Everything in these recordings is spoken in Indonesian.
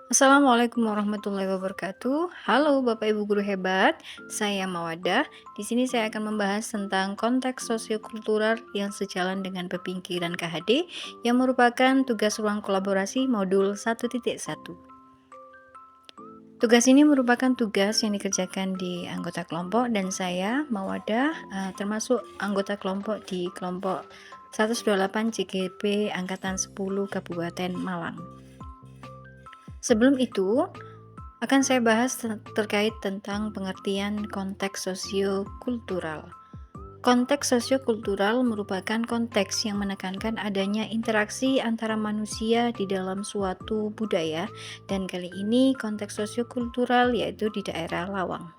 Assalamualaikum warahmatullahi wabarakatuh. Halo Bapak Ibu guru hebat, saya Mawadah. Di sini saya akan membahas tentang konteks sosiokultural yang sejalan dengan pemikiran KHD yang merupakan tugas ruang kolaborasi modul 1.1. Tugas ini merupakan tugas yang dikerjakan di anggota kelompok dan saya Mawadah termasuk anggota kelompok di kelompok 128 CGP Angkatan 10 Kabupaten Malang. Sebelum itu, akan saya bahas terkait tentang pengertian konteks sosiokultural. Konteks sosiokultural merupakan konteks yang menekankan adanya interaksi antara manusia di dalam suatu budaya, dan kali ini konteks sosiokultural yaitu di daerah Lawang.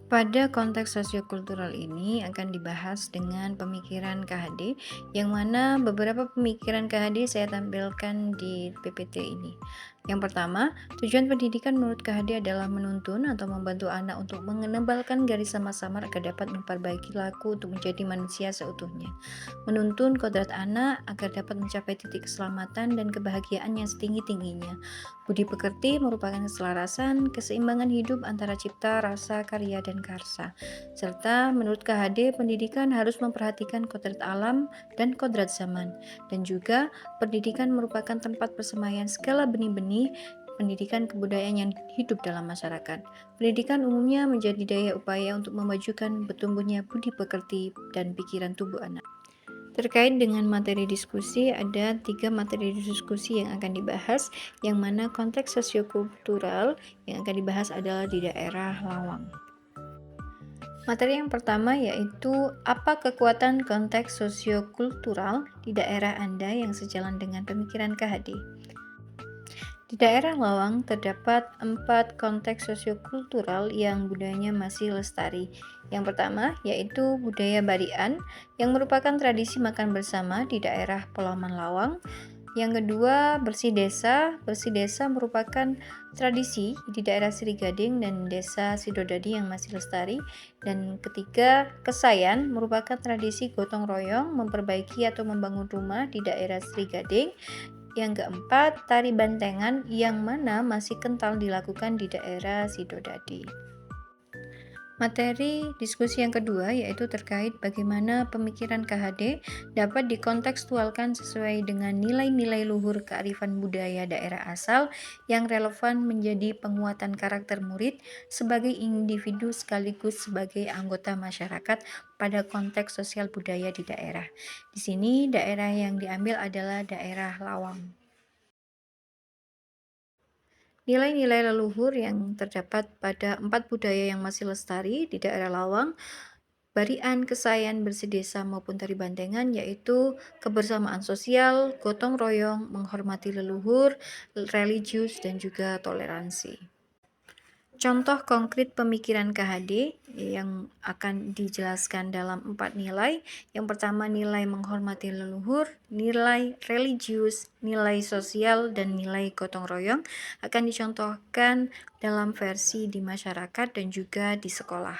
Pada konteks sosiokultural ini akan dibahas dengan pemikiran KHD, yang mana beberapa pemikiran KHD saya tampilkan di PPT ini. Yang pertama, tujuan pendidikan menurut KHD adalah menuntun atau membantu anak untuk menebalkan garis samar-samar agar dapat memperbaiki laku untuk menjadi manusia seutuhnya. Menuntun kodrat anak agar dapat mencapai titik keselamatan dan kebahagiaan yang setinggi-tingginya. Budi pekerti merupakan keselarasan, keseimbangan hidup antara cipta, rasa, karya, dan karsa. Serta menurut KHD, pendidikan harus memperhatikan kodrat alam dan kodrat zaman. Dan juga pendidikan merupakan tempat persemaian segala benih-benih pendidikan kebudayaan yang hidup dalam masyarakat. Pendidikan umumnya menjadi daya upaya untuk memajukan bertumbuhnya budi pekerti dan pikiran tubuh anak. Terkait dengan materi diskusi, ada 3 materi diskusi yang akan dibahas, yang mana konteks sosiokultural yang akan dibahas adalah di daerah Lawang. Materi yang pertama yaitu apa kekuatan konteks sosiokultural di daerah Anda yang sejalan dengan pemikiran KHD. Di daerah Lawang terdapat 4 konteks sosiokultural yang budayanya masih lestari. Yang pertama yaitu budaya Barian yang merupakan tradisi makan bersama di daerah Pelaman Lawang. Yang kedua, bersih desa. Bersih desa merupakan tradisi di daerah Srigading dan desa Sidodadi yang masih lestari. Dan ketiga, Kesayan merupakan tradisi gotong royong memperbaiki atau membangun rumah di daerah Srigading. Yang keempat, tari bantengan yang mana masih kental dilakukan di daerah Sidodadi. Materi diskusi yang kedua yaitu terkait bagaimana pemikiran KHD dapat dikontekstualkan sesuai dengan nilai-nilai luhur kearifan budaya daerah asal yang relevan menjadi penguatan karakter murid sebagai individu sekaligus sebagai anggota masyarakat pada konteks sosial budaya di daerah. Di sini daerah yang diambil adalah daerah Lawang. Nilai-nilai leluhur yang terdapat pada 4 budaya yang masih lestari di daerah Lawang, Barian, Kesayan, bersih desa maupun tari bantengan yaitu kebersamaan sosial, gotong royong, menghormati leluhur, religius, dan juga toleransi. Contoh konkret pemikiran KHD yang akan dijelaskan dalam 4 nilai. Yang pertama nilai menghormati leluhur, nilai religius, nilai sosial, dan nilai gotong royong akan dicontohkan dalam versi di masyarakat dan juga di sekolah.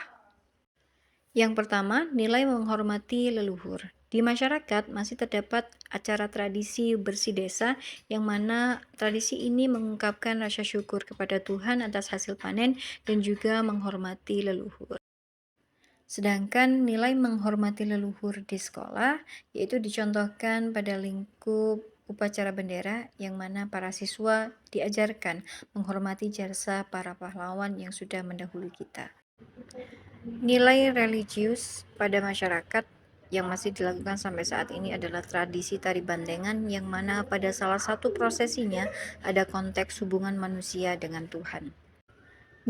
Yang pertama, nilai menghormati leluhur. Di masyarakat masih terdapat acara tradisi bersih desa yang mana tradisi ini mengungkapkan rasa syukur kepada Tuhan atas hasil panen dan juga menghormati leluhur. Sedangkan nilai menghormati leluhur di sekolah yaitu dicontohkan pada lingkup upacara bendera yang mana para siswa diajarkan menghormati jasa para pahlawan yang sudah mendahului kita. Nilai religius pada masyarakat yang masih dilakukan sampai saat ini adalah tradisi tari bandengan yang mana pada salah satu prosesinya ada konteks hubungan manusia dengan Tuhan.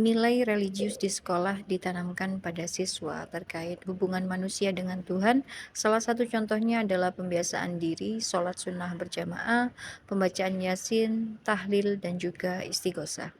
Nilai religius di sekolah ditanamkan pada siswa terkait hubungan manusia dengan Tuhan. Salah satu contohnya adalah pembiasaan diri, sholat sunnah berjamaah, pembacaan yasin, tahlil, dan juga istighosah.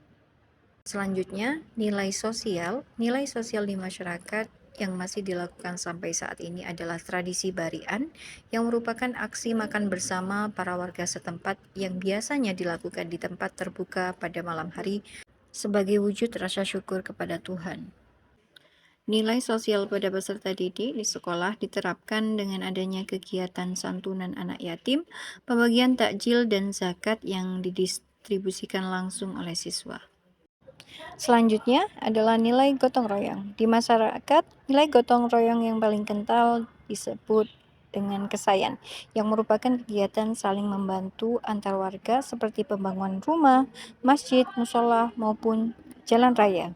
Selanjutnya, nilai sosial. Nilai sosial di masyarakat yang masih dilakukan sampai saat ini adalah tradisi Barian yang merupakan aksi makan bersama para warga setempat yang biasanya dilakukan di tempat terbuka pada malam hari sebagai wujud rasa syukur kepada Tuhan. Nilai sosial pada peserta didik di sekolah diterapkan dengan adanya kegiatan santunan anak yatim, pembagian takjil dan zakat yang didistribusikan langsung oleh siswa. Selanjutnya adalah nilai gotong royong. Di masyarakat, nilai gotong royong yang paling kental disebut dengan kesayan, yang merupakan kegiatan saling membantu antar warga seperti pembangunan rumah, masjid, musola, maupun jalan raya.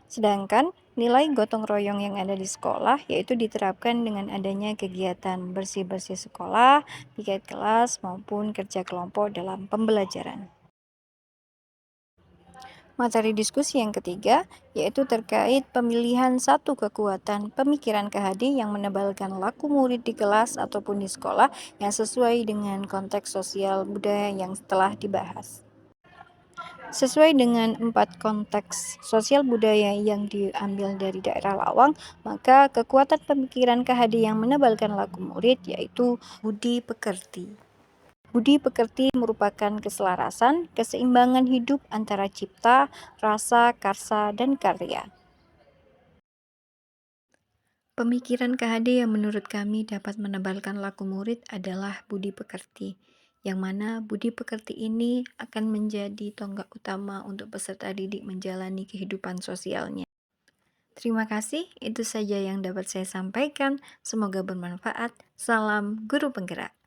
Sedangkan nilai gotong royong yang ada di sekolah yaitu diterapkan dengan adanya kegiatan bersih-bersih sekolah, piket kelas, maupun kerja kelompok dalam pembelajaran. Materi diskusi yang ketiga yaitu terkait pemilihan satu kekuatan pemikiran KHD yang menebalkan laku murid di kelas ataupun di sekolah yang sesuai dengan konteks sosial budaya yang telah dibahas. Sesuai dengan 4 konteks sosial budaya yang diambil dari daerah Lawang, maka kekuatan pemikiran KHD yang menebalkan laku murid yaitu budi pekerti. Budi pekerti merupakan keselarasan, keseimbangan hidup antara cipta, rasa, karsa, dan karya. Pemikiran KHD yang menurut kami dapat menebalkan laku murid adalah budi pekerti, yang mana budi pekerti ini akan menjadi tonggak utama untuk peserta didik menjalani kehidupan sosialnya. Terima kasih, itu saja yang dapat saya sampaikan. Semoga bermanfaat. Salam Guru Penggerak.